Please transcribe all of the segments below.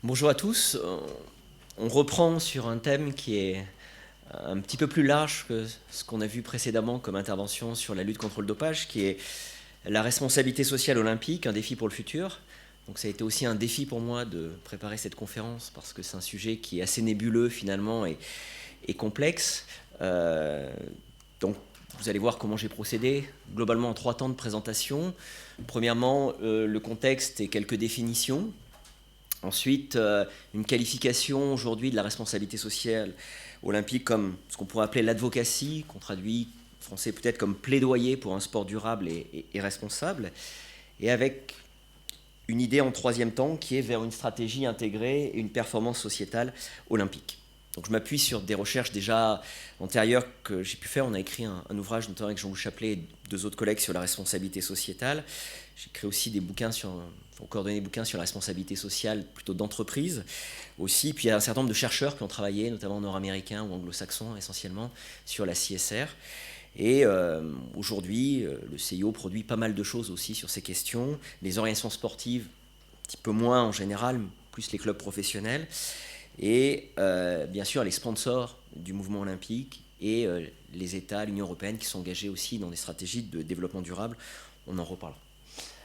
Bonjour à tous. On reprend sur un thème qui est un petit peu plus large que ce qu'on a vu précédemment comme intervention sur la lutte contre le dopage, qui est la responsabilité sociale olympique, un défi pour le futur. Donc ça a été aussi un défi pour moi de préparer cette conférence parce que c'est un sujet qui est assez nébuleux finalement et complexe. Donc vous allez voir comment j'ai procédé, globalement en 3 temps de présentation. Premièrement, le contexte et quelques définitions. Ensuite, une qualification aujourd'hui de la responsabilité sociale olympique comme ce qu'on pourrait appeler l'advocacy, qu'on traduit en français peut-être comme plaidoyer pour un sport durable et responsable, et avec une idée en 3e temps qui est vers une stratégie intégrée et une performance sociétale olympique. Donc je m'appuie sur des recherches déjà antérieures que j'ai pu faire. On a écrit un ouvrage notamment avec Jean-Louis Chaplet et 2 autres collègues sur la responsabilité sociétale. J'ai créé aussi des bouquins coordonné des bouquins sur la responsabilité sociale plutôt d'entreprise aussi. Puis il y a un certain nombre de chercheurs qui ont travaillé, notamment nord-américains ou anglo-saxons essentiellement, sur la CSR. Et aujourd'hui, le CIO produit pas mal de choses aussi sur ces questions. Les organisations sportives, un petit peu moins en général, plus les clubs professionnels. Et bien sûr les sponsors du mouvement olympique et les États, l'Union européenne qui sont engagés aussi dans des stratégies de développement durable. On en reparlera.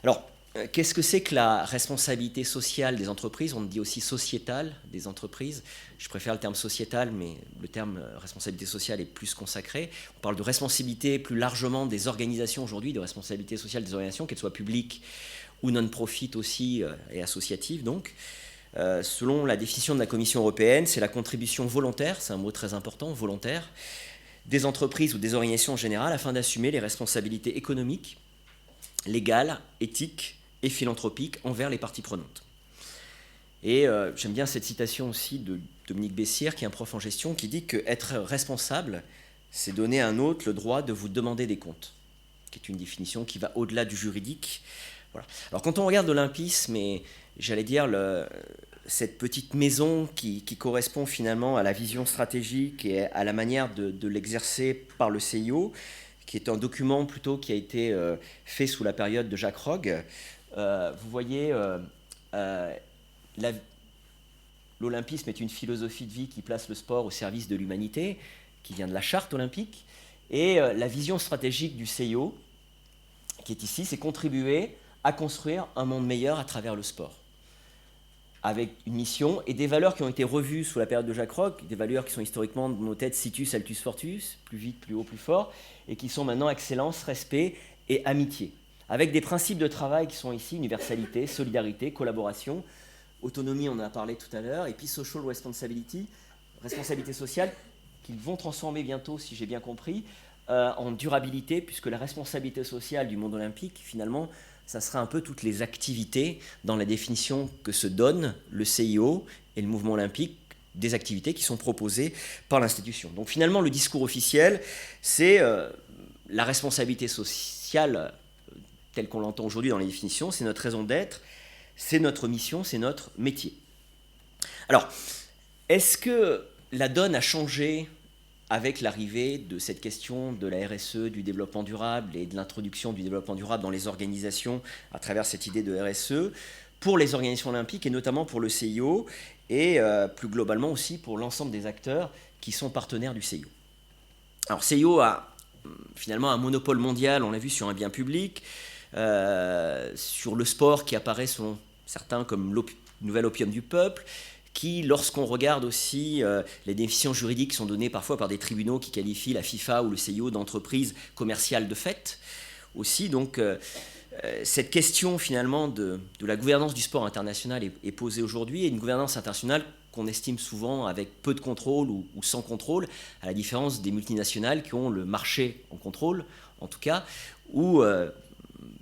Alors, qu'est-ce que c'est que la responsabilité sociale des entreprises? On dit aussi sociétale des entreprises. Je préfère le terme sociétal, mais le terme responsabilité sociale est plus consacré. On parle de responsabilité plus largement des organisations aujourd'hui, de responsabilité sociale des organisations, qu'elles soient publiques ou non-profit aussi et associatives donc. Selon la définition de la Commission européenne, c'est la contribution volontaire, c'est un mot très important, volontaire, des entreprises ou des organisations en général afin d'assumer les responsabilités économiques, légales, éthiques et philanthropiques envers les parties prenantes. Et j'aime bien cette citation aussi de Dominique Bessières, qui est un prof en gestion, qui dit qu'être responsable, c'est donner à un autre le droit de vous demander des comptes, qui est une définition qui va au-delà du juridique. Voilà. Alors quand on regarde l'olympisme et j'allais dire cette petite maison qui correspond finalement à la vision stratégique et à la manière de l'exercer par le CIO, qui est un document plutôt qui a été fait sous la période de Jacques Rogge, vous voyez l'olympisme est une philosophie de vie qui place le sport au service de l'humanité, qui vient de la charte olympique, et la vision stratégique du CIO, qui est ici, c'est contribuer à construire un monde meilleur à travers le sport, avec une mission et des valeurs qui ont été revues sous la période de Jacques Rogge, des valeurs qui sont historiquement dans nos têtes situs, altus, fortus, plus vite, plus haut, plus fort, et qui sont maintenant excellence, respect et amitié, avec des principes de travail qui sont ici, universalité, solidarité, collaboration, autonomie, on en a parlé tout à l'heure, et puis social responsibility, responsabilité sociale, qu'ils vont transformer bientôt, si j'ai bien compris, en durabilité, puisque la responsabilité sociale du monde olympique, finalement, ça sera un peu toutes les activités dans la définition que se donne le CIO et le mouvement olympique des activités qui sont proposées par l'institution. Donc finalement, le discours officiel, c'est la responsabilité sociale telle qu'on l'entend aujourd'hui dans les définitions, c'est notre raison d'être, c'est notre mission, c'est notre métier. Alors, est-ce que la donne a changé avec l'arrivée de cette question de la RSE, du développement durable et de l'introduction du développement durable dans les organisations à travers cette idée de RSE, pour les organisations olympiques et notamment pour le CIO et plus globalement aussi pour l'ensemble des acteurs qui sont partenaires du CIO. Alors CIO a finalement un monopole mondial, on l'a vu, sur un bien public, sur le sport qui apparaît selon certains comme nouvel opium du peuple, qui, lorsqu'on regarde aussi les définitions juridiques qui sont données parfois par des tribunaux qui qualifient la FIFA ou le CIO d'entreprise commerciale de fait, aussi, donc cette question finalement de la gouvernance du sport international est posée aujourd'hui, et une gouvernance internationale qu'on estime souvent avec peu de contrôle ou sans contrôle, à la différence des multinationales qui ont le marché en contrôle, en tout cas, ou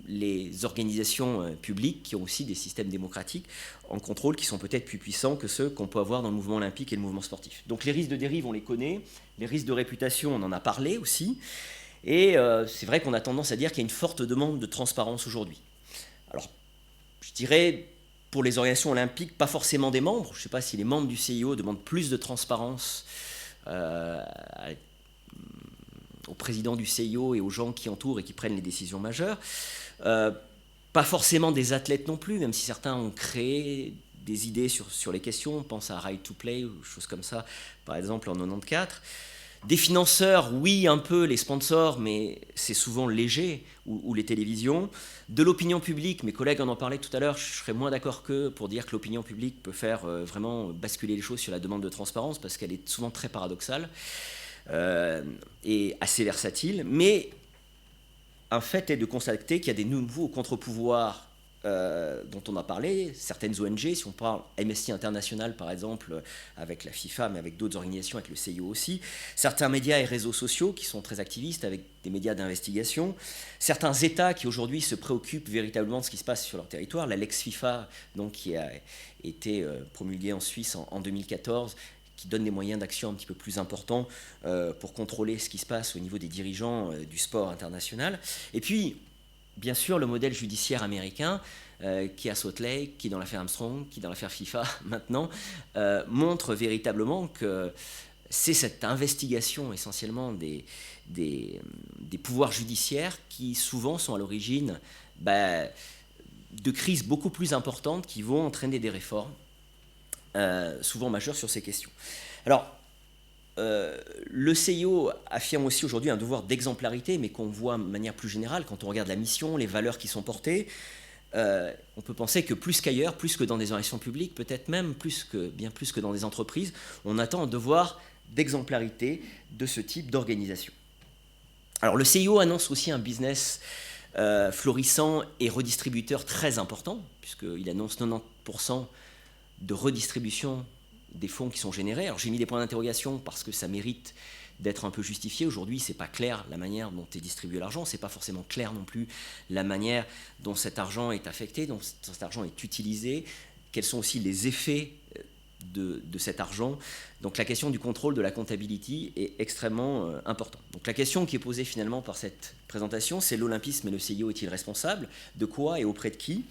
les organisations publiques qui ont aussi des systèmes démocratiques en contrôle qui sont peut-être plus puissants que ceux qu'on peut avoir dans le mouvement olympique et le mouvement sportif. Donc les risques de dérive, on les connaît, les risques de réputation, on en a parlé aussi, et c'est vrai qu'on a tendance à dire qu'il y a une forte demande de transparence aujourd'hui. Alors, je dirais, pour les organisations olympiques, pas forcément des membres, je ne sais pas si les membres du CIO demandent plus de transparence au président du CIO et aux gens qui entourent et qui prennent les décisions majeures. Pas forcément des athlètes non plus, même si certains ont créé des idées sur les questions. On pense à Right to Play ou choses comme ça, par exemple en 94. Des financeurs, oui, un peu, les sponsors, mais c'est souvent léger, ou les télévisions. De l'opinion publique, mes collègues en ont parlé tout à l'heure, je serais moins d'accord qu'eux pour dire que l'opinion publique peut faire vraiment basculer les choses sur la demande de transparence, parce qu'elle est souvent très paradoxale et assez versatile. Mais un fait est de constater qu'il y a des nouveaux contre-pouvoirs dont on a parlé, certaines ONG, si on parle Amnesty International par exemple, avec la FIFA, mais avec d'autres organisations, avec le CIO aussi, certains médias et réseaux sociaux qui sont très activistes avec des médias d'investigation, certains États qui aujourd'hui se préoccupent véritablement de ce qui se passe sur leur territoire, la Lex FIFA donc, qui a été promulguée en Suisse en 2014, qui donne des moyens d'action un petit peu plus importants pour contrôler ce qui se passe au niveau des dirigeants du sport international. Et puis, bien sûr, le modèle judiciaire américain, qui est à Salt Lake, qui est dans l'affaire Armstrong, qui est dans l'affaire FIFA maintenant, montre véritablement que c'est cette investigation essentiellement des pouvoirs judiciaires qui souvent sont à l'origine de crises beaucoup plus importantes qui vont entraîner des réformes, souvent majeures sur ces questions. Alors, le CIO affirme aussi aujourd'hui un devoir d'exemplarité, mais qu'on voit de manière plus générale quand on regarde la mission, les valeurs qui sont portées. On peut penser que plus qu'ailleurs, plus que dans des organisations publiques, peut-être même bien plus que dans des entreprises, on attend un devoir d'exemplarité de ce type d'organisation. Alors le CIO annonce aussi un business florissant et redistributeur très important, puisqu'il annonce 90% de redistribution des fonds qui sont générés. Alors j'ai mis des points d'interrogation parce que ça mérite d'être un peu justifié. Aujourd'hui, c'est pas clair la manière dont est distribué l'argent, c'est pas forcément clair non plus la manière dont cet argent est affecté, dont cet argent est utilisé, quels sont aussi les effets de cet argent. Donc la question du contrôle de la comptabilité est extrêmement importante. Donc la question qui est posée finalement par cette présentation, c'est l'olympisme et le CIO est-il responsable? De quoi et auprès de qui?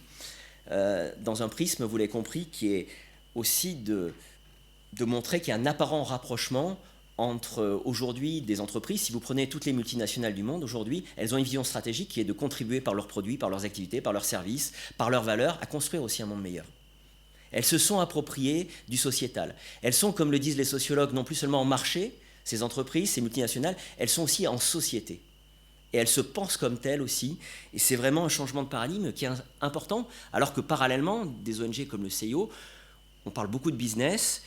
Dans un prisme, vous l'avez compris, qui est aussi de montrer qu'il y a un apparent rapprochement entre aujourd'hui des entreprises. Si vous prenez toutes les multinationales du monde aujourd'hui, elles ont une vision stratégique qui est de contribuer par leurs produits, par leurs activités, par leurs services, par leurs valeurs, à construire aussi un monde meilleur. Elles se sont appropriées du sociétal. Elles sont, comme le disent les sociologues, non plus seulement en marché, ces entreprises, ces multinationales, elles sont aussi en société. Et elles se pensent comme telles aussi. Et c'est vraiment un changement de paradigme qui est important, alors que parallèlement, des ONG comme le CIO, on parle beaucoup de business,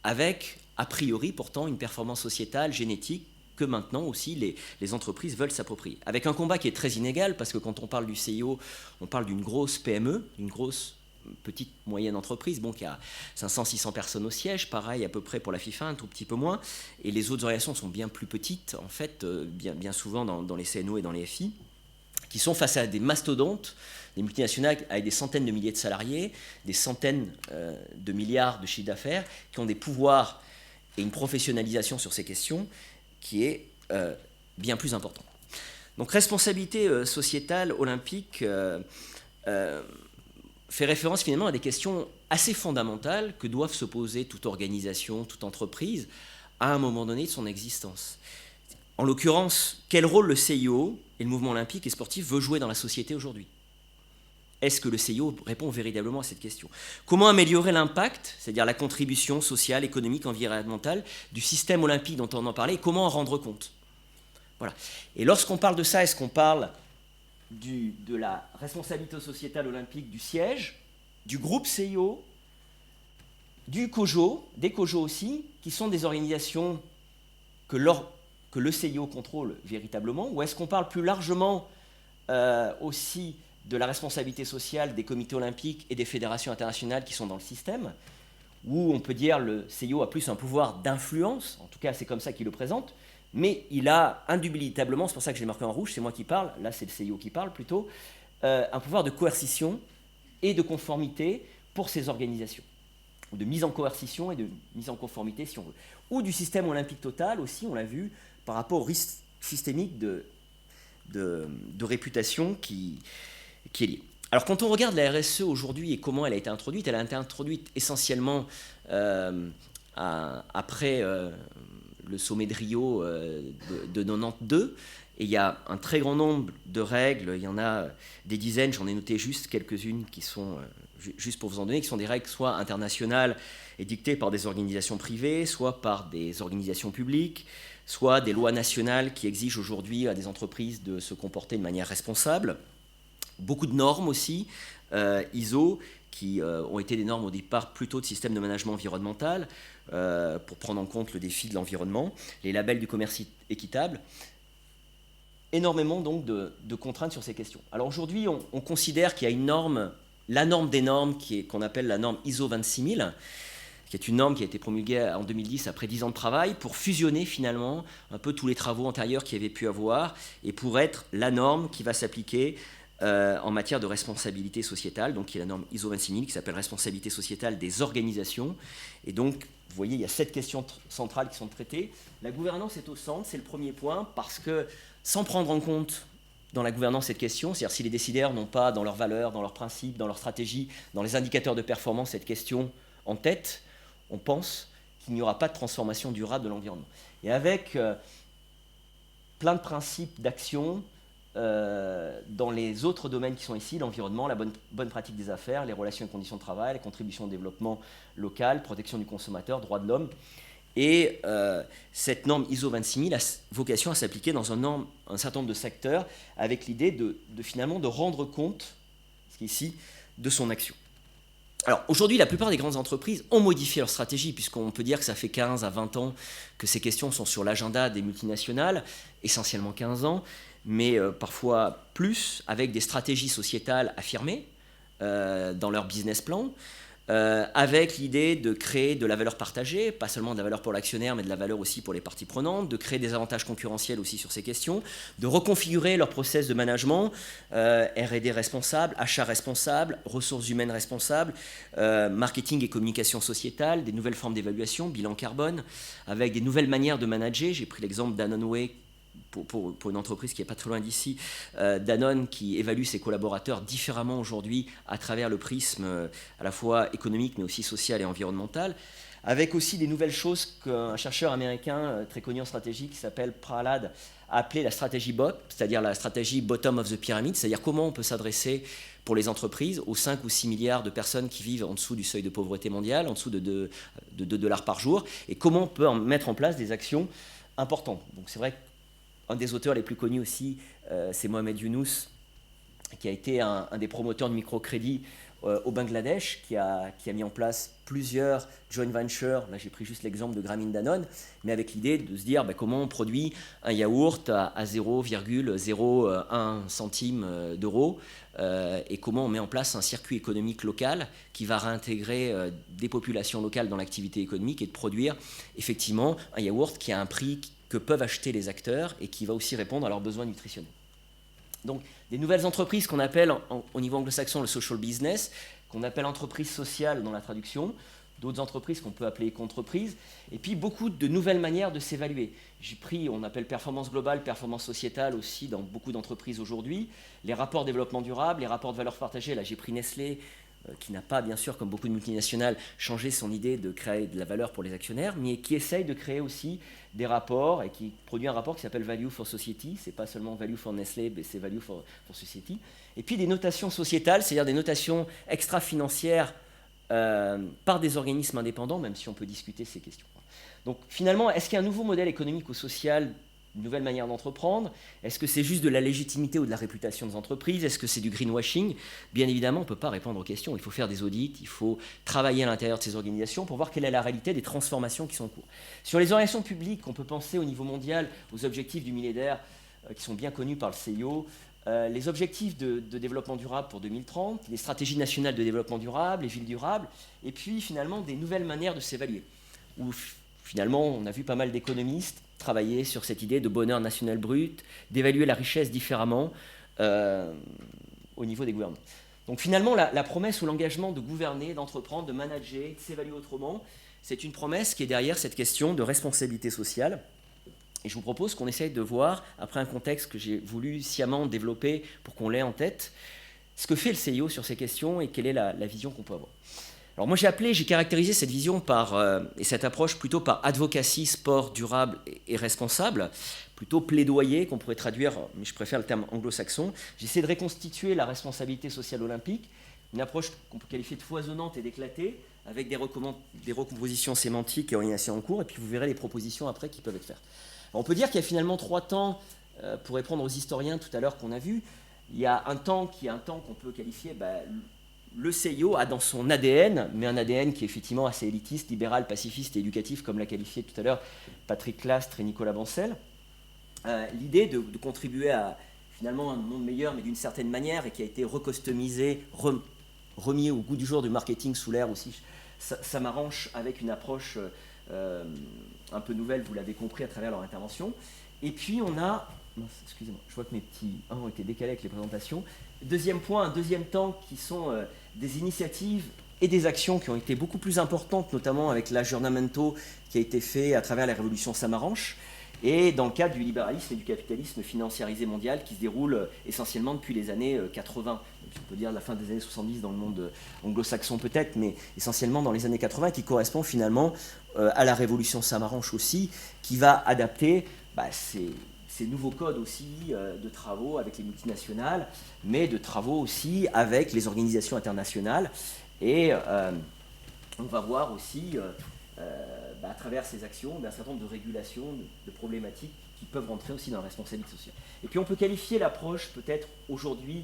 avec, a priori, pourtant, une performance sociétale, génétique, que maintenant aussi les entreprises veulent s'approprier. Avec un combat qui est très inégal, parce que quand on parle du CIO, on parle d'une grosse PME, d'une grosse petite moyenne entreprise, bon, qui a 500-600 personnes au siège, pareil à peu près pour la FIFA, un tout petit peu moins, et les autres organisations sont bien plus petites, en fait, bien souvent dans les CNO et dans les FI, qui sont face à des mastodontes, des multinationales avec des centaines de milliers de salariés, des centaines de milliards de chiffres d'affaires, qui ont des pouvoirs et une professionnalisation sur ces questions qui est bien plus importante. Donc responsabilité sociétale olympique fait référence finalement à des questions assez fondamentales que doivent se poser toute organisation, toute entreprise, à un moment donné de son existence. En l'occurrence, quel rôle le CIO et le mouvement olympique et sportif veut jouer dans la société aujourd'hui? Est-ce que le CIO répond véritablement à cette question? Comment améliorer l'impact, c'est-à-dire la contribution sociale, économique, environnementale du système olympique dont on en parlait, et comment en rendre compte? Voilà. Et lorsqu'on parle de ça, est-ce qu'on parle de la responsabilité sociétale olympique du siège, du groupe CIO, du COJO, des COJO aussi, qui sont des organisations que le CIO contrôle véritablement, ou est-ce qu'on parle plus largement aussi de la responsabilité sociale des comités olympiques et des fédérations internationales qui sont dans le système, où on peut dire le CIO a plus un pouvoir d'influence, en tout cas c'est comme ça qu'il le présente, mais il a indubitablement, c'est pour ça que je l'ai marqué en rouge, c'est moi qui parle, là c'est le CIO qui parle plutôt, un pouvoir de coercition et de conformité pour ces organisations, de mise en coercition et de mise en conformité si on veut. Ou du système olympique total aussi, on l'a vu, par rapport au risque systémique de réputation qui est lié. Alors quand on regarde la RSE aujourd'hui et comment elle a été introduite essentiellement après le sommet de Rio de 92. Et il y a un très grand nombre de règles, il y en a des dizaines, j'en ai noté juste quelques-unes qui sont, juste pour vous en donner, qui sont des règles soit internationales et dictées par des organisations privées, soit par des organisations publiques, soit des lois nationales qui exigent aujourd'hui à des entreprises de se comporter de manière responsable. Beaucoup de normes aussi, ISO, qui ont été des normes au départ plutôt de système de management environnemental, pour prendre en compte le défi de l'environnement, les labels du commerce équitable. Énormément donc de contraintes sur ces questions. Alors aujourd'hui, on considère qu'il y a une norme, la norme des normes, qu'on appelle la norme ISO 26000, qui est une norme qui a été promulguée en 2010 après 10 ans de travail, pour fusionner finalement un peu tous les travaux antérieurs qu'il y avait pu avoir, et pour être la norme qui va s'appliquer en matière de responsabilité sociétale, donc qui est la norme ISO 26000, qui s'appelle responsabilité sociétale des organisations. Et donc, vous voyez, il y a 7 questions centrales qui sont traitées. La gouvernance est au centre, c'est le premier point, parce que sans prendre en compte dans la gouvernance cette question, c'est-à-dire si les décideurs n'ont pas dans leurs valeurs, dans leurs principes, dans leur stratégie, dans les indicateurs de performance cette question en tête, on pense qu'il n'y aura pas de transformation durable de l'environnement. Et avec plein de principes d'action dans les autres domaines qui sont ici, l'environnement, la bonne pratique des affaires, les relations et conditions de travail, la contribution au développement local, protection du consommateur, droits de l'homme. Et cette norme ISO 26000 a vocation à s'appliquer dans un certain nombre de secteurs, avec l'idée finalement de rendre compte, ce qui est ici, de son action. Alors aujourd'hui, la plupart des grandes entreprises ont modifié leur stratégie, puisqu'on peut dire que ça fait 15 à 20 ans que ces questions sont sur l'agenda des multinationales, essentiellement 15 ans, mais parfois plus, avec des stratégies sociétales affirmées dans leur business plan, avec l'idée de créer de la valeur partagée, pas seulement de la valeur pour l'actionnaire, mais de la valeur aussi pour les parties prenantes, de créer des avantages concurrentiels aussi sur ces questions, de reconfigurer leur process de management, R&D responsable, achat responsable, ressources humaines responsables, marketing et communication sociétale, des nouvelles formes d'évaluation, bilan carbone, avec des nouvelles manières de manager. J'ai pris l'exemple d'Annonway, pour une entreprise qui n'est pas très loin d'ici, Danone, qui évalue ses collaborateurs différemment aujourd'hui à travers le prisme à la fois économique mais aussi social et environnemental, avec aussi des nouvelles choses qu'un chercheur américain très connu en stratégie qui s'appelle Prahalad a appelé la stratégie BOP, c'est-à-dire la stratégie bottom of the pyramid, c'est-à-dire comment on peut s'adresser pour les entreprises aux 5 ou 6 milliards de personnes qui vivent en dessous du seuil de pauvreté mondiale, en dessous de 2 dollars par jour, et comment on peut mettre en place des actions importantes. Donc c'est vrai que un des auteurs les plus connus aussi, c'est Mohamed Younous, qui a été un des promoteurs de microcrédit au Bangladesh, qui a mis en place plusieurs joint ventures. Là, j'ai pris juste l'exemple de Grameen Danone, mais avec l'idée de se dire comment on produit un yaourt à 0,01 centime d'euro et comment on met en place un circuit économique local qui va réintégrer des populations locales dans l'activité économique et de produire effectivement un yaourt qui a un prix que peuvent acheter les acteurs et qui va aussi répondre à leurs besoins nutritionnels. Donc, des nouvelles entreprises qu'on appelle au niveau anglo-saxon le social business, qu'on appelle entreprise sociale dans la traduction, d'autres entreprises qu'on peut appeler éco-entreprises, et puis beaucoup de nouvelles manières de s'évaluer. J'ai pris, on appelle performance globale, performance sociétale aussi dans beaucoup d'entreprises aujourd'hui, les rapports développement durable, les rapports de valeur partagée. Là, j'ai pris Nestlé, qui n'a pas, bien sûr, comme beaucoup de multinationales, changé son idée de créer de la valeur pour les actionnaires, mais qui essaye de créer aussi des rapports et qui produit un rapport qui s'appelle Value for Society. C'est pas seulement Value for Nestlé, mais c'est Value for Society. Et puis des notations sociétales, c'est-à-dire des notations extra-financières par des organismes indépendants, même si on peut discuter ces questions. Donc finalement, est-ce qu'il y a un nouveau modèle économique ou social, une nouvelle manière d'entreprendre? Est-ce que c'est juste de la légitimité ou de la réputation des entreprises? Est-ce que c'est du greenwashing? Bien évidemment, on ne peut pas répondre aux questions. Il faut faire des audits, il faut travailler à l'intérieur de ces organisations pour voir quelle est la réalité des transformations qui sont en cours. Sur les organisations publiques, on peut penser au niveau mondial aux objectifs du millénaire qui sont bien connus par le CIO, les objectifs de développement durable pour 2030, les stratégies nationales de développement durable, les villes durables, et puis finalement des nouvelles manières de s'évaluer. Où finalement, on a vu pas mal d'économistes travailler sur cette idée de bonheur national brut, d'évaluer la richesse différemment au niveau des gouvernements. Donc finalement, la promesse ou l'engagement de gouverner, d'entreprendre, de manager, de s'évaluer autrement, c'est une promesse qui est derrière cette question de responsabilité sociale. Et je vous propose qu'on essaye de voir, après un contexte que j'ai voulu sciemment développer pour qu'on l'ait en tête, ce que fait le CIO sur ces questions et quelle est la vision qu'on peut avoir. Alors moi j'ai caractérisé cette vision et cette approche plutôt par advocacy, sport durable et responsable, plutôt plaidoyer qu'on pourrait traduire, mais je préfère le terme anglo-saxon. J'essaie de reconstituer la responsabilité sociale olympique, une approche qu'on peut qualifier de foisonnante et d'éclatée, avec des recompositions sémantiques et orientations en cours, et puis vous verrez les propositions après qui peuvent être faites. Alors on peut dire qu'il y a finalement 3 temps, pour répondre aux historiens tout à l'heure qu'on a vu. Il y a un temps qui est un temps qu'on peut qualifier... le CIO a dans son ADN, mais un ADN qui est effectivement assez élitiste, libéral, pacifiste et éducatif, comme l'a qualifié tout à l'heure Patrick Lastre et Nicolas Bancel, l'idée de contribuer à finalement un monde meilleur, mais d'une certaine manière, et qui a été recustomisé, remis au goût du jour du marketing sous l'ère aussi. Ça m'arrange avec une approche un peu nouvelle, vous l'avez compris à travers leur intervention. Et puis on a... Excusez-moi, je vois que mes petits 1 ont été décalés avec les présentations. Deuxième point, un deuxième temps qui sont des initiatives et des actions qui ont été beaucoup plus importantes, notamment avec l'aggiornamento qui a été fait à travers la révolution Samaranch, et dans le cadre du libéralisme et du capitalisme financiarisé mondial qui se déroule essentiellement depuis les années 80. On peut dire la fin des années 70 dans le monde anglo-saxon peut-être, mais essentiellement dans les années 80, qui correspond finalement à la révolution Samaranch aussi, qui va adapter ces nouveaux codes aussi de travaux avec les multinationales, mais de travaux aussi avec les organisations internationales. Et on va voir aussi, à travers ces actions, un certain nombre de régulations, de problématiques qui peuvent rentrer aussi dans la responsabilité sociale. Et puis on peut qualifier l'approche peut-être aujourd'hui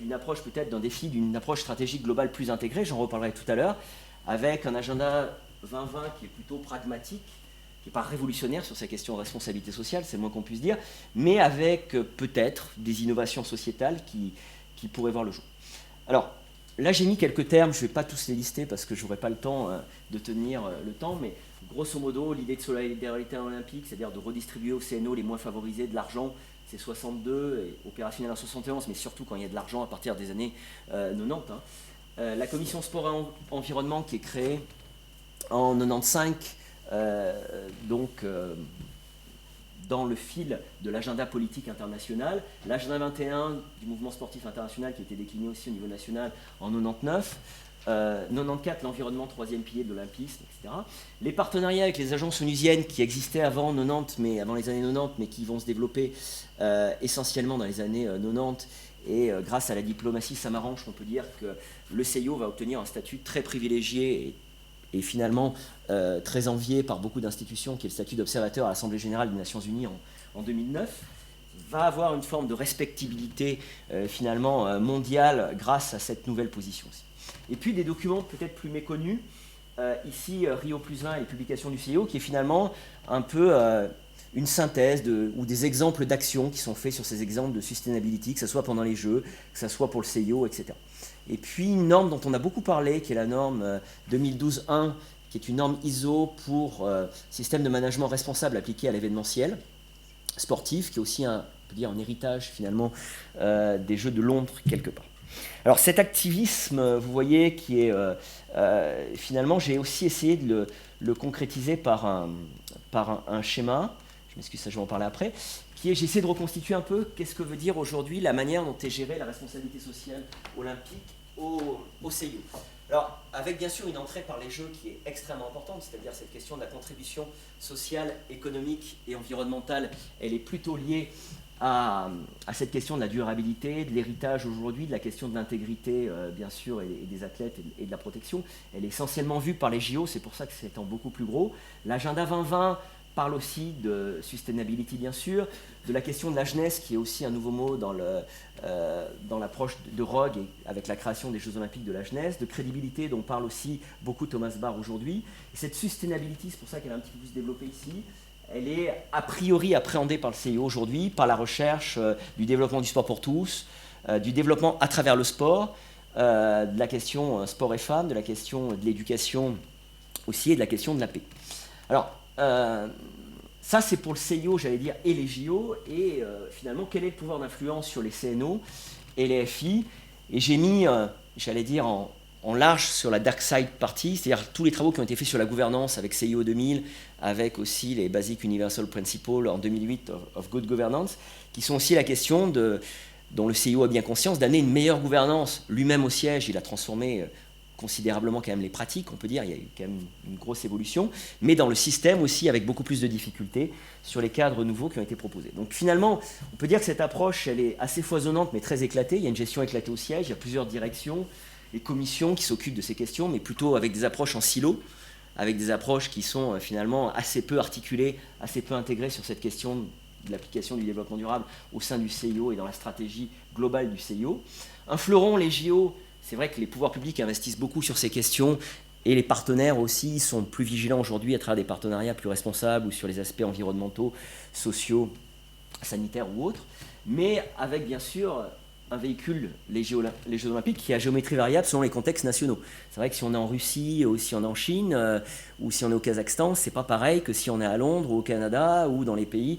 d'une approche peut-être d'un défi, d'une approche stratégique globale plus intégrée, j'en reparlerai tout à l'heure, avec un agenda 2020 qui est plutôt pragmatique, qui n'est pas révolutionnaire sur ces questions de responsabilité sociale, c'est le moins qu'on puisse dire, mais avec peut-être des innovations sociétales qui pourraient voir le jour. Alors, là j'ai mis quelques termes, je ne vais pas tous les lister parce que je n'aurai pas le temps de tenir le temps, mais grosso modo, l'idée de solidarité olympique, c'est-à-dire de redistribuer au CNO les moins favorisés de l'argent, c'est 62, et opérationnel en 71, mais surtout quand il y a de l'argent à partir des années 90. La commission sport et environnement qui est créée en 95, dans le fil de l'agenda politique international, l'agenda 21 du mouvement sportif international qui a été décliné aussi au niveau national en 99, 94 l'environnement, 3e pilier de l'olympisme, etc. Les partenariats avec les agences onusiennes qui existaient avant les années 90, mais qui vont se développer essentiellement dans les années 90, et grâce à la diplomatie Samaranch, on peut dire que le CIO va obtenir un statut très privilégié et finalement très envié par beaucoup d'institutions, qui est le statut d'observateur à l'Assemblée générale des Nations Unies en 2009, va avoir une forme de respectabilité finalement mondiale grâce à cette nouvelle position aussi. Et puis des documents peut-être plus méconnus, ici Rio+20 et les publications du CIO, qui est finalement un peu une synthèse ou des exemples d'actions qui sont faits sur ces exemples de sustainability, que ce soit pendant les Jeux, que ce soit pour le CIO, etc. Et puis une norme dont on a beaucoup parlé, qui est la norme 2012-1, qui est une norme ISO pour système de management responsable appliqué à l'événementiel sportif, qui est aussi un héritage finalement des Jeux de Londres quelque part. Alors cet activisme, vous voyez, qui est finalement, j'ai aussi essayé de le concrétiser par un schéma, je m'excuse, ça je vais en parler après, j'ai essayé de reconstituer un peu qu'est-ce que veut dire aujourd'hui la manière dont est gérée la responsabilité sociale olympique au CIO. Alors, avec bien sûr une entrée par les Jeux qui est extrêmement importante, c'est-à-dire cette question de la contribution sociale, économique et environnementale, elle est plutôt liée à cette question de la durabilité, de l'héritage aujourd'hui, de la question de l'intégrité, bien sûr, et des athlètes et de la protection. Elle est essentiellement vue par les JO, c'est pour ça que c'est en beaucoup plus gros. L'agenda 2020 parle aussi de sustainability, bien sûr, de la question de la jeunesse, qui est aussi un nouveau mot dans l'approche de Rogue, avec la création des Jeux Olympiques de la jeunesse, de crédibilité, dont parle aussi beaucoup Thomas Barr aujourd'hui. Et cette sustainability, c'est pour ça qu'elle est un petit peu plus développée ici, elle est a priori appréhendée par le CIO aujourd'hui, par la recherche du développement du sport pour tous, du développement à travers le sport, de la question sport et femmes, de la question de l'éducation aussi, et de la question de la paix. Alors, ça c'est pour le CIO, j'allais dire, et les JO, et finalement quel est le pouvoir d'influence sur les CNO et les FI, et j'ai mis, j'allais dire, en large sur la Dark Side Party, c'est-à-dire tous les travaux qui ont été faits sur la gouvernance avec CIO 2000, avec aussi les Basic Universal Principles en 2008 of Good Governance, qui sont aussi la question dont le CIO a bien conscience, d'amener une meilleure gouvernance. Lui-même au siège, il a transformé considérablement quand même les pratiques, on peut dire, il y a eu quand même une grosse évolution, mais dans le système aussi avec beaucoup plus de difficultés sur les cadres nouveaux qui ont été proposés. Donc finalement, on peut dire que cette approche, elle est assez foisonnante mais très éclatée, il y a une gestion éclatée au siège, il y a plusieurs directions et commissions qui s'occupent de ces questions, mais plutôt avec des approches en silo, avec des approches qui sont finalement assez peu articulées, assez peu intégrées sur cette question de l'application du développement durable au sein du CIO et dans la stratégie globale du CIO. Un fleuron, les JO, c'est vrai que les pouvoirs publics investissent beaucoup sur ces questions et les partenaires aussi sont plus vigilants aujourd'hui à travers des partenariats plus responsables ou sur les aspects environnementaux, sociaux, sanitaires ou autres, mais avec bien sûr un véhicule, les Jeux Olympiques, qui a géométrie variable selon les contextes nationaux. C'est vrai que si on est en Russie ou si on est en Chine ou si on est au Kazakhstan, c'est pas pareil que si on est à Londres ou au Canada ou dans les pays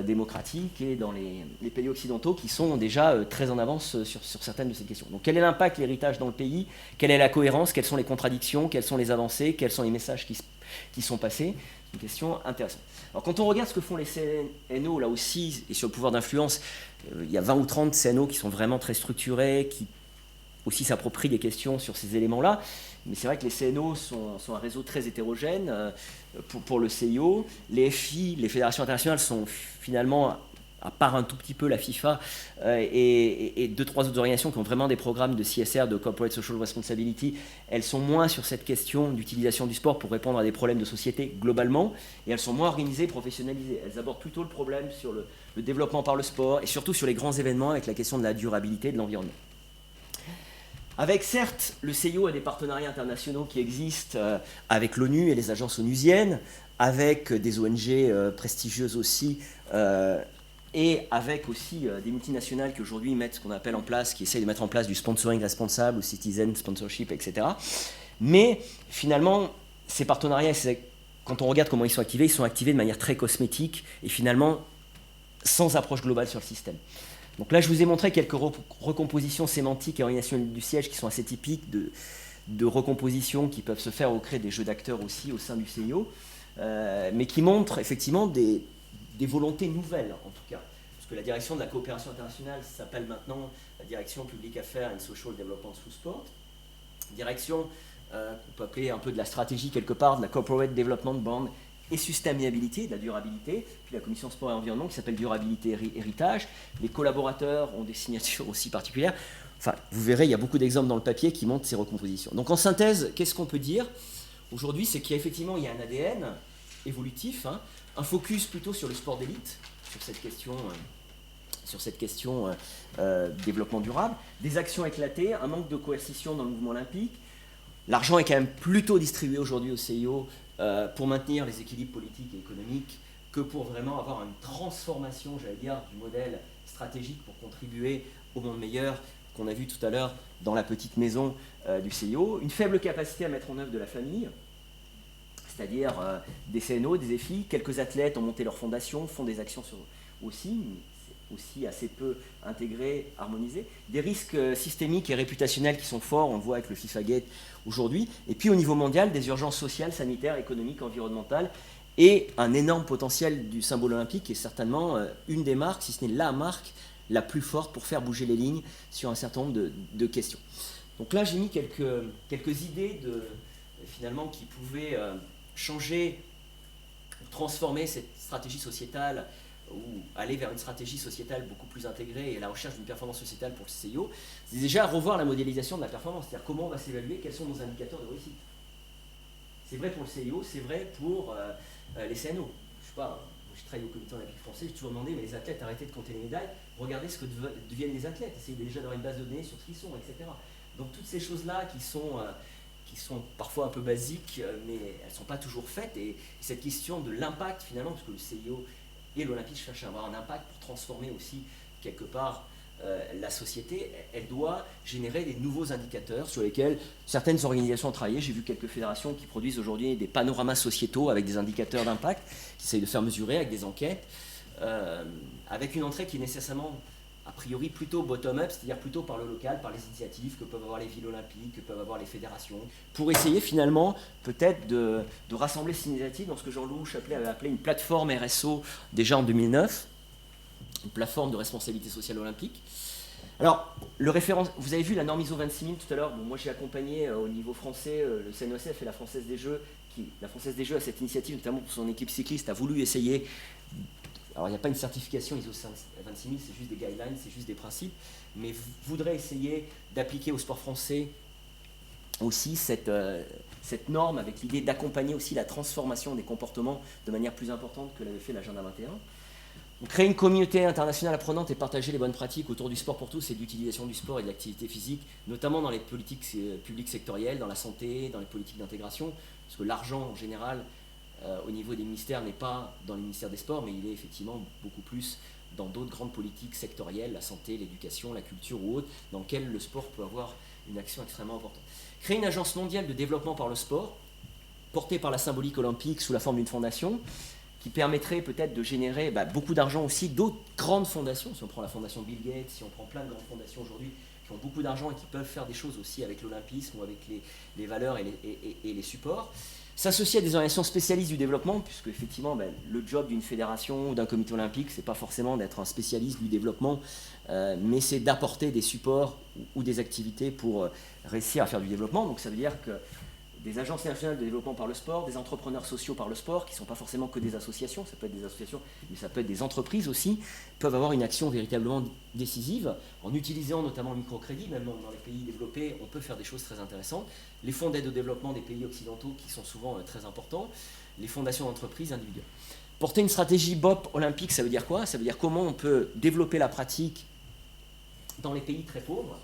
démocratiques et dans les pays occidentaux qui sont déjà très en avance sur certaines de ces questions. Donc quel est l'impact, l'héritage dans le pays? Quelle est la cohérence? Quelles sont les contradictions? Quelles sont les avancées? Quels sont les messages qui sont passés? C'est une question intéressante. Alors quand on regarde ce que font les CNO là aussi, et sur le pouvoir d'influence, il y a 20 ou 30 CNO qui sont vraiment très structurés, qui aussi s'approprient des questions sur ces éléments-là. Mais c'est vrai que les CNO sont un réseau très hétérogène pour le CIO. Les FI, les fédérations internationales, sont finalement, à part un tout petit peu la FIFA et deux, trois autres organisations qui ont vraiment des programmes de CSR, de Corporate Social Responsibility, elles sont moins sur cette question d'utilisation du sport pour répondre à des problèmes de société globalement, et elles sont moins organisées, professionnalisées. Elles abordent plutôt le problème sur le développement par le sport et surtout sur les grands événements avec la question de la durabilité de l'environnement. Avec certes, le CIO a des partenariats internationaux qui existent avec l'ONU et les agences onusiennes, avec des ONG prestigieuses aussi, et avec aussi des multinationales qui aujourd'hui mettent ce qu'on appelle en place, qui essayent de mettre en place du sponsoring responsable ou citizen sponsorship, etc. Mais finalement, ces partenariats, quand on regarde comment ils sont activés de manière très cosmétique et finalement sans approche globale sur le système. Donc là, je vous ai montré quelques recompositions sémantiques et organisation du siège qui sont assez typiques de recompositions qui peuvent se faire au gré des jeux d'acteurs aussi au sein du CIO, mais qui montrent effectivement des volontés nouvelles, en tout cas. Parce que la direction de la coopération internationale s'appelle maintenant la direction Public Affairs and Social Development through Sport. Direction qu'on peut appeler un peu de la stratégie quelque part, de la Corporate Development Bond et Sustainability, de la durabilité, puis la commission sport et environnement qui s'appelle Durabilité Héritage. Les collaborateurs ont des signatures aussi particulières. Enfin, vous verrez, il y a beaucoup d'exemples dans le papier qui montrent ces recompositions. Donc en synthèse, qu'est-ce qu'on peut dire aujourd'hui? C'est qu'effectivement, il y a un ADN évolutif, un focus plutôt sur le sport d'élite, sur cette question développement durable, des actions éclatées, un manque de coercition dans le mouvement olympique. L'argent est quand même plutôt distribué aujourd'hui au CIO pour maintenir les équilibres politiques et économiques que pour vraiment avoir une transformation, j'allais dire, du modèle stratégique pour contribuer au monde meilleur qu'on a vu tout à l'heure dans la petite maison du CIO. Une faible capacité à mettre en œuvre de la famille, c'est-à-dire des CNO, des EFI. Quelques athlètes ont monté leur fondation, font des actions aussi assez peu intégrés, harmonisés. Des risques systémiques et réputationnels qui sont forts, on le voit avec le FIFA Gate aujourd'hui. Et puis au niveau mondial, des urgences sociales, sanitaires, économiques, environnementales, et un énorme potentiel du symbole olympique qui est certainement une des marques, si ce n'est la marque la plus forte pour faire bouger les lignes sur un certain nombre de questions. Donc là, j'ai mis quelques idées finalement qui pouvaient changer, transformer cette stratégie sociétale ou aller vers une stratégie sociétale beaucoup plus intégrée et la recherche d'une performance sociétale pour le CIO. C'est déjà revoir la modélisation de la performance, c'est-à-dire comment on va s'évaluer, quels sont nos indicateurs de réussite. C'est vrai pour le CIO, c'est vrai pour les CNO. Je sais pas, je travaille au comité olympique français, j'ai toujours demandé, mais les athlètes, arrêtez de compter les médailles, regardez ce que deviennent les athlètes, essayez déjà d'avoir une base de données sur ce qu'ils sont, etc. Donc toutes ces choses-là qui sont parfois un peu basiques, mais elles ne sont pas toujours faites, et cette question de l'impact finalement, parce que le CIO et l'Olympique cherchent à avoir un impact pour transformer aussi quelque part la société, elle doit générer des nouveaux indicateurs sur lesquels certaines organisations ont travaillé. J'ai vu quelques fédérations qui produisent aujourd'hui des panoramas sociétaux avec des indicateurs d'impact, qui essayent de faire mesurer avec des enquêtes, avec une entrée qui est nécessairement a priori plutôt bottom-up, c'est-à-dire plutôt par le local, par les initiatives que peuvent avoir les villes olympiques, que peuvent avoir les fédérations, pour essayer finalement peut-être de rassembler ces initiatives dans ce que Jean-Loup Chaplet avait appelé une plateforme RSO déjà en 2009, une plateforme de responsabilité sociale olympique, Alors, vous avez vu la norme ISO 26000 tout à l'heure. Bon, moi, j'ai accompagné au niveau français le CNOSF et la Française des Jeux. La Française des Jeux a cette initiative, notamment pour son équipe cycliste, a voulu essayer. Alors, il n'y a pas une certification ISO 26000, c'est juste des guidelines, c'est juste des principes, mais voudrait essayer d'appliquer au sport français aussi cette norme, avec l'idée d'accompagner aussi la transformation des comportements de manière plus importante que l'avait fait l'agenda 21. Donc, créer une communauté internationale apprenante et partager les bonnes pratiques autour du sport pour tous et de l'utilisation du sport et de l'activité physique, notamment dans les politiques publiques sectorielles, dans la santé, dans les politiques d'intégration, parce que l'argent en général au niveau des ministères n'est pas dans les ministères des sports, mais il est effectivement beaucoup plus dans d'autres grandes politiques sectorielles, la santé, l'éducation, la culture ou autres, dans lesquelles le sport peut avoir une action extrêmement importante. Créer une agence mondiale de développement par le sport, portée par la symbolique olympique sous la forme d'une fondation, qui permettrait peut-être de générer beaucoup d'argent aussi d'autres grandes fondations. Si on prend la fondation Bill Gates, si on prend plein de grandes fondations aujourd'hui qui ont beaucoup d'argent et qui peuvent faire des choses aussi avec l'olympisme ou avec les valeurs et les supports. S'associer à des organisations spécialistes du développement, puisque effectivement le job d'une fédération ou d'un comité olympique, c'est pas forcément d'être un spécialiste du développement, mais c'est d'apporter des supports ou des activités pour réussir à faire du développement. Donc ça veut dire que des agences nationales de développement par le sport, des entrepreneurs sociaux par le sport, qui ne sont pas forcément que des associations, ça peut être des associations, mais ça peut être des entreprises aussi, peuvent avoir une action véritablement décisive, en utilisant notamment le microcrédit, même dans les pays développés, on peut faire des choses très intéressantes. Les fonds d'aide au développement des pays occidentaux, qui sont souvent très importants, les fondations d'entreprises individuelles. Porter une stratégie BOP olympique, ça veut dire quoi? Ça veut dire comment on peut développer la pratique dans les pays très pauvres,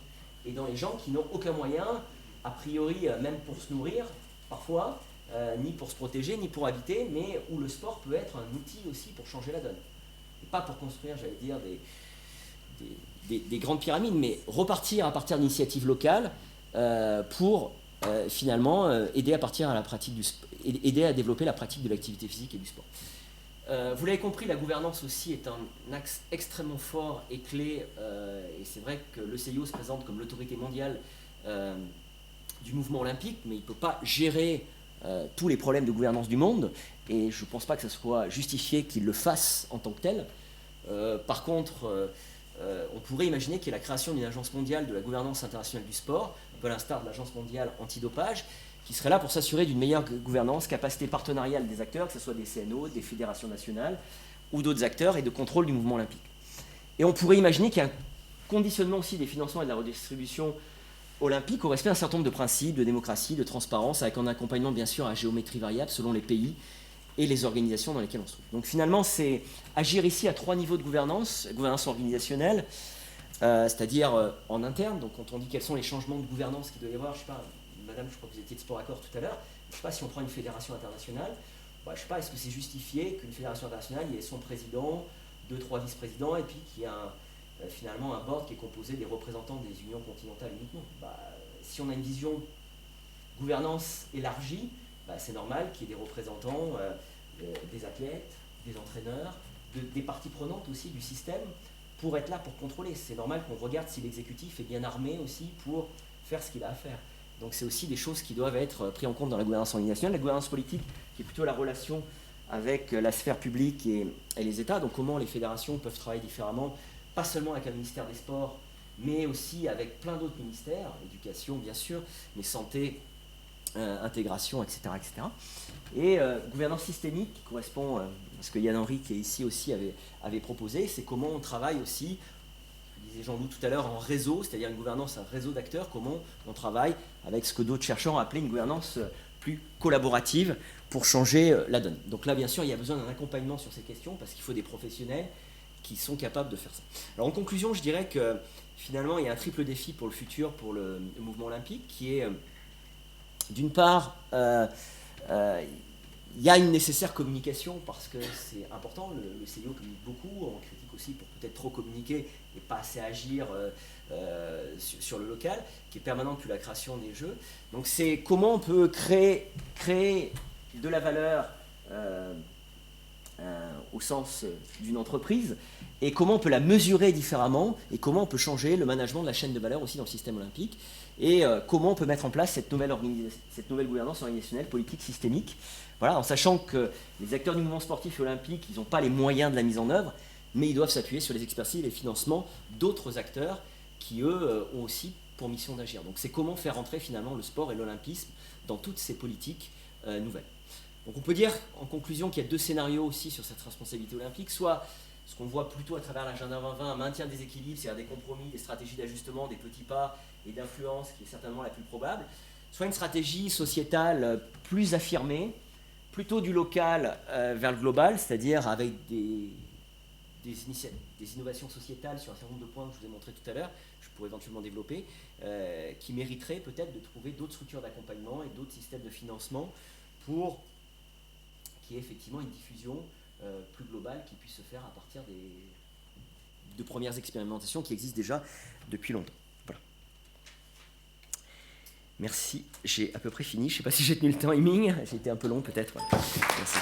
et dans les gens qui n'ont aucun moyen, a priori, même pour se nourrir, parfois, ni pour se protéger, ni pour habiter, mais où le sport peut être un outil aussi pour changer la donne. Et pas pour construire, j'allais dire, des grandes pyramides, mais repartir à partir d'initiatives locales pour finalement aider à développer la pratique de l'activité physique et du sport. Vous l'avez compris, la gouvernance aussi est un axe extrêmement fort et clé, et c'est vrai que le CIO se présente comme l'autorité mondiale du mouvement olympique, mais il ne peut pas gérer tous les problèmes de gouvernance du monde, et je ne pense pas que ce soit justifié qu'il le fasse en tant que tel. Par contre, on pourrait imaginer qu'il y ait la création d'une agence mondiale de la gouvernance internationale du sport, un peu à l'instar de l'agence mondiale antidopage, qui serait là pour s'assurer d'une meilleure gouvernance, capacité partenariale des acteurs, que ce soit des CNO, des fédérations nationales ou d'autres acteurs, et de contrôle du mouvement olympique. Et on pourrait imaginer qu'il y a un conditionnement aussi des financements et de la redistribution olympique au respect d'un certain nombre de principes de démocratie, de transparence, avec un accompagnement bien sûr à géométrie variable selon les pays et les organisations dans lesquelles on se trouve. Donc finalement, c'est agir ici à 3 niveaux de gouvernance organisationnelle, c'est-à-dire en interne. Donc quand on dit quels sont les changements de gouvernance qu'il doit y avoir, je ne sais pas, madame, je crois que vous étiez de Sport Accord tout à l'heure, je ne sais pas si on prend une fédération internationale, je ne sais pas, est-ce que c'est justifié qu'une fédération internationale, il y ait son président, 2-3 vice-présidents, et puis qu'il y a finalement un board qui est composé des représentants des unions continentales uniquement. Si on a une vision gouvernance élargie, c'est normal qu'il y ait des représentants des athlètes, des entraîneurs, des parties prenantes aussi du système pour être là pour contrôler. C'est normal qu'on regarde si l'exécutif est bien armé aussi pour faire ce qu'il a à faire. Donc c'est aussi des choses qui doivent être prises en compte dans la gouvernance organisationnelle. La gouvernance politique, qui est plutôt la relation avec la sphère publique et les États, donc comment les fédérations peuvent travailler différemment, pas seulement avec le ministère des Sports, mais aussi avec plein d'autres ministères, éducation bien sûr, mais santé, intégration, etc. etc. Et gouvernance systémique, qui correspond à ce que Yann Henry, qui est ici aussi, avait proposé, c'est comment on travaille aussi, je disais Jean-Loup tout à l'heure, en réseau, c'est-à-dire une gouvernance, un réseau d'acteurs, comment on travaille avec ce que d'autres chercheurs ont appelé une gouvernance plus collaborative pour changer la donne. Donc là, bien sûr, il y a besoin d'un accompagnement sur ces questions, parce qu'il faut des professionnels qui sont capables de faire ça. Alors en conclusion, je dirais que finalement, il y a un triple défi pour le futur, pour le mouvement olympique, qui est d'une part, il y a une nécessaire communication parce que c'est important, le CIO communique beaucoup, on critique aussi pour peut-être trop communiquer et pas assez agir sur le local, qui est permanent depuis la création des Jeux. Donc c'est comment on peut créer de la valeur au sens d'une entreprise, et comment on peut la mesurer différemment, et comment on peut changer le management de la chaîne de valeur aussi dans le système olympique, et comment on peut mettre en place cette nouvelle gouvernance organisationnelle, politique, systémique, voilà, en sachant que les acteurs du mouvement sportif et olympique, ils n'ont pas les moyens de la mise en œuvre, mais ils doivent s'appuyer sur les expertises et les financements d'autres acteurs qui eux ont aussi pour mission d'agir. Donc c'est comment faire entrer finalement le sport et l'olympisme dans toutes ces politiques nouvelles. Donc on peut dire en conclusion qu'il y a deux scénarios aussi sur cette responsabilité olympique, soit ce qu'on voit plutôt à travers l'agenda 2020, un maintien des équilibres, c'est-à-dire des compromis, des stratégies d'ajustement, des petits pas et d'influence, qui est certainement la plus probable, soit une stratégie sociétale plus affirmée, plutôt du local vers le global, c'est-à-dire avec des innovations sociétales sur un certain nombre de points que je vous ai montré tout à l'heure, je pourrais éventuellement développer, qui mériteraient peut-être de trouver d'autres structures d'accompagnement et d'autres systèmes de financement pour qu'il y ait effectivement une diffusion plus globale qui puisse se faire à partir de premières expérimentations qui existent déjà depuis longtemps. Voilà. Merci, j'ai à peu près fini. Je ne sais pas si j'ai tenu le timing, j'ai été un peu long peut-être. Ouais. Merci.